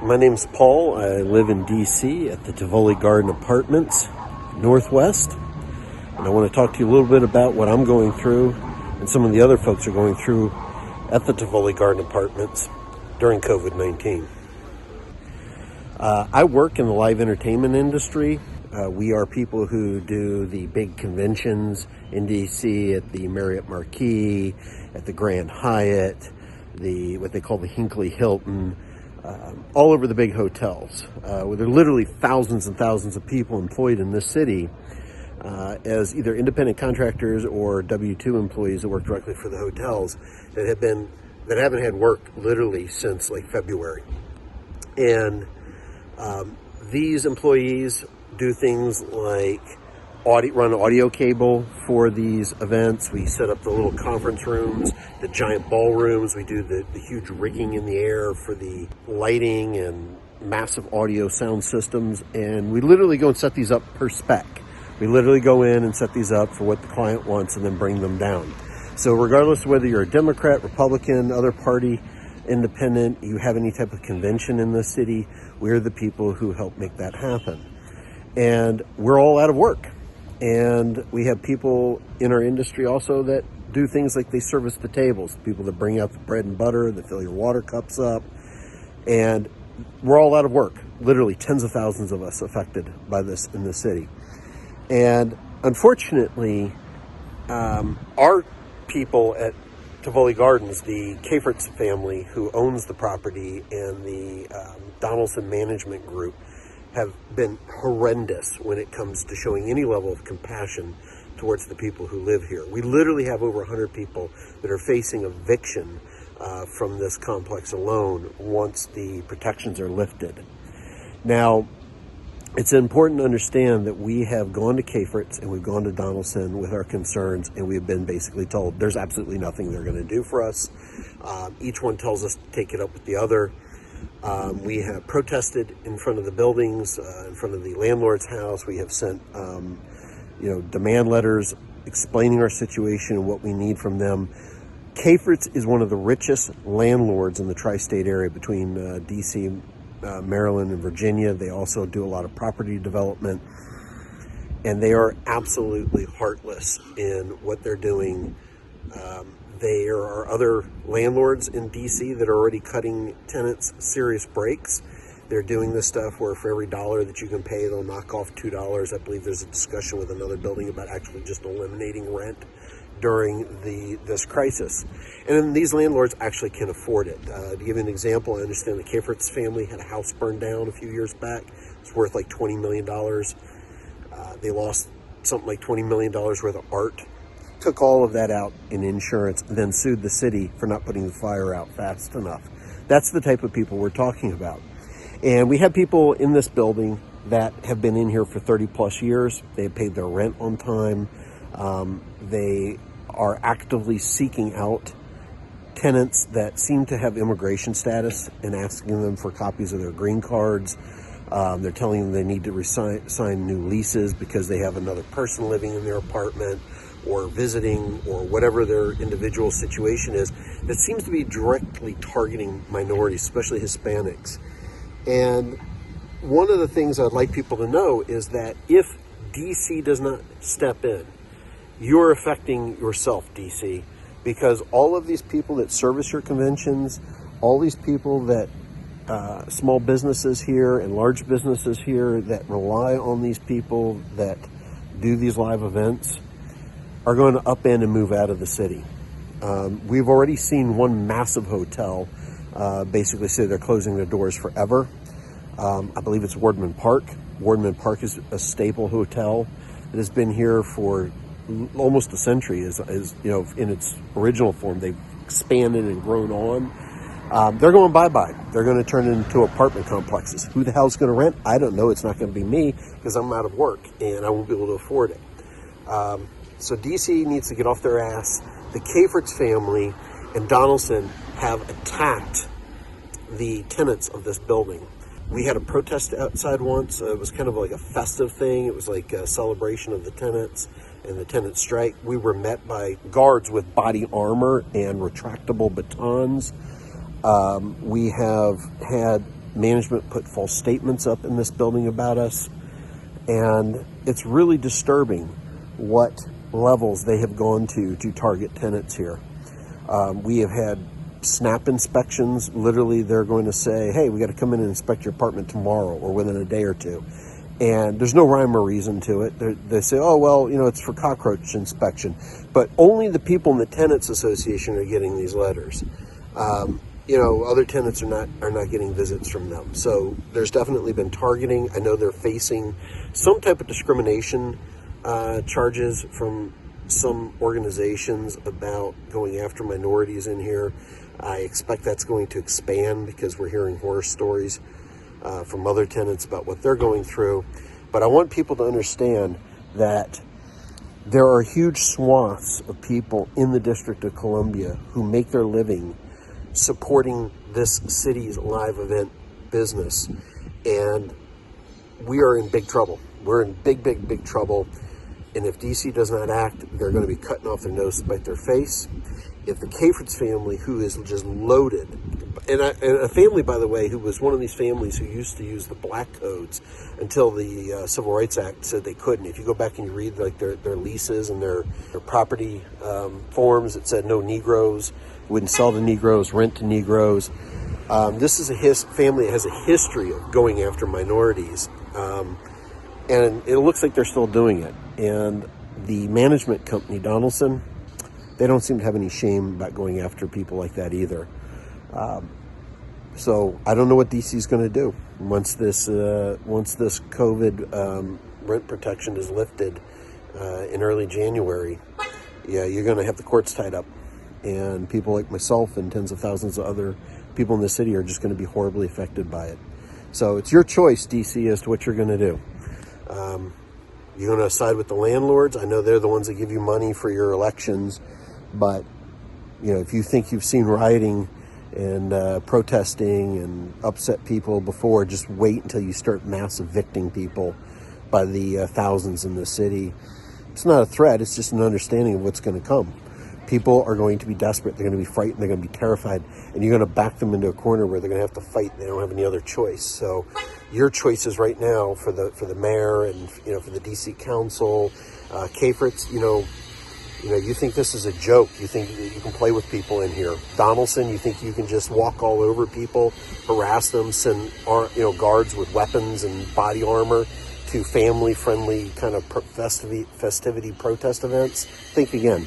My name's Paul. I live in DC at the Tivoli Garden Apartments, Northwest. And I want to talk to you a little bit about what I'm going through and some of the other folks are going through at the Tivoli Garden Apartments during COVID-19. I work in the live entertainment industry. We are people who do the big conventions in DC at the Marriott Marquis, at the Grand Hyatt, what they call the Hinckley Hilton, all over the big hotels, where there are literally thousands and thousands of people employed in this city as either independent contractors or W-2 employees that work directly for the hotels that haven't had work literally since like February. And these employees do things like run audio cable for these events. We set up the little conference rooms, the giant ballrooms. We do the huge rigging in the air for the lighting and massive audio sound systems. And we literally go and set these up per spec. We literally go in and set these up for what the client wants and then bring them down. So regardless of whether you're a Democrat, Republican, other party, independent, you have any type of convention in the city, we're the people who help make that happen. And we're all out of work. And we have people in our industry also that do things like they service the tables, people that bring out the bread and butter, that fill your water cups up. And we're all out of work, literally tens of thousands of us affected by this in the city. And unfortunately, our people at Tivoli Gardens, the Cafritz family who owns the property, and the Donaldson Management Group have been horrendous when it comes to showing any level of compassion towards the people who live here. We literally have over 100 people that are facing eviction from this complex alone once the protections are lifted. Now, it's important to understand that we have gone to Cafritz and we've gone to Donaldson with our concerns, and we've been basically told there's absolutely nothing they're going to do for us. Each one tells us to take it up with the other. We have protested in front of the buildings, in front of the landlord's house. We have sent, demand letters explaining our situation and what we need from them. Cafritz is one of the richest landlords in the tri-state area between DC, Maryland, and Virginia. They also do a lot of property development, and they are absolutely heartless in what they're doing. There are other landlords in DC that are already cutting tenants serious breaks. They're doing this stuff where for every $1 that you can pay, they'll knock off $2. I believe there's a discussion with another building about actually just eliminating rent during this crisis. And then these landlords actually can afford it. To give you an example, I understand the Cafritz family had a house burned down a few years back. It's worth like $20 million. They lost something like $20 million worth of art. Took all of that out in insurance, and then sued the city for not putting the fire out fast enough. That's the type of people we're talking about. And we have people in this building that have been in here for 30 plus years. They have paid their rent on time. They are actively seeking out tenants that seem to have immigration status and asking them for copies of their green cards. They're telling them they need to sign new leases because they have another person living in their apartment or visiting, or whatever their individual situation is, that seems to be directly targeting minorities, especially Hispanics. And one of the things I'd like people to know is that if DC does not step in, you're affecting yourself, DC, because all of these people that service your conventions, all these people that small businesses here and large businesses here that rely on these people that do these live events are going to upend and move out of the city. We've already seen one massive hotel basically say they're closing their doors forever. I believe it's Wardman Park. Wardman Park is a staple hotel that has been here for almost a century. Is in its original form. They've expanded and grown on. They're going bye-bye. They're going to turn it into apartment complexes. Who the hell's going to rent? I don't know. It's not going to be me because I'm out of work and I won't be able to afford it. So DC needs to get off their ass. The Cafritz family and Donaldson have attacked the tenants of this building. We had a protest outside once. It was kind of like a festive thing. It was like a celebration of the tenants and the tenant strike. We were met by guards with body armor and retractable batons. We have had management put false statements up in this building about us, and it's really disturbing what levels they have gone to target tenants here. We have had snap inspections. Literally, they're going to say, hey, we got to come in and inspect your apartment tomorrow or within a day or two. And there's no rhyme or reason to it. They say, oh, well, it's for cockroach inspection. But only the people in the Tenants Association are getting these letters. Other tenants are not getting visits from them. So there's definitely been targeting. I know they're facing some type of discrimination charges from some organizations about going after minorities in here. I expect that's going to expand because we're hearing horror stories from other tenants about what they're going through. But I want people to understand that there are huge swaths of people in the District of Columbia who make their living supporting this city's live event business. And we are in big trouble. We're in big trouble. And if DC does not act, they're going to be cutting off their nose to spite their face. If the Cafritz family, who is just loaded, and a family, by the way, who was one of these families who used to use the black codes until the Civil Rights Act said they couldn't. If you go back and you read their leases and their property forms, it said no Negroes, wouldn't sell to Negroes, rent to Negroes. This is a family that has a history of going after minorities, and it looks like they're still doing it. And the management company, Donaldson, they don't seem to have any shame about going after people like that either. So I don't know what DC is going to do once this COVID rent protection is lifted in early January. Yeah, you're going to have the courts tied up, and people like myself and tens of thousands of other people in the city are just going to be horribly affected by it. So it's your choice, DC, as to what you're going to do. You're going to side with the landlords. I know they're the ones that give you money for your elections, but if you think you've seen rioting and protesting and upset people before, just wait until you start mass evicting people by the thousands in the city. It's not a threat. It's just an understanding of what's going to come. People are going to be desperate. They're going to be frightened. They're going to be terrified. And you're going to back them into a corner where they're going to have to fight. They don't have any other choice. So your choices right now for the mayor and, for the DC council, Cafritz, you think this is a joke. You think that you can play with people in here. Donaldson, you think you can just walk all over people, harass them, send guards with weapons and body armor to family-friendly kind of festivity protest events? Think again.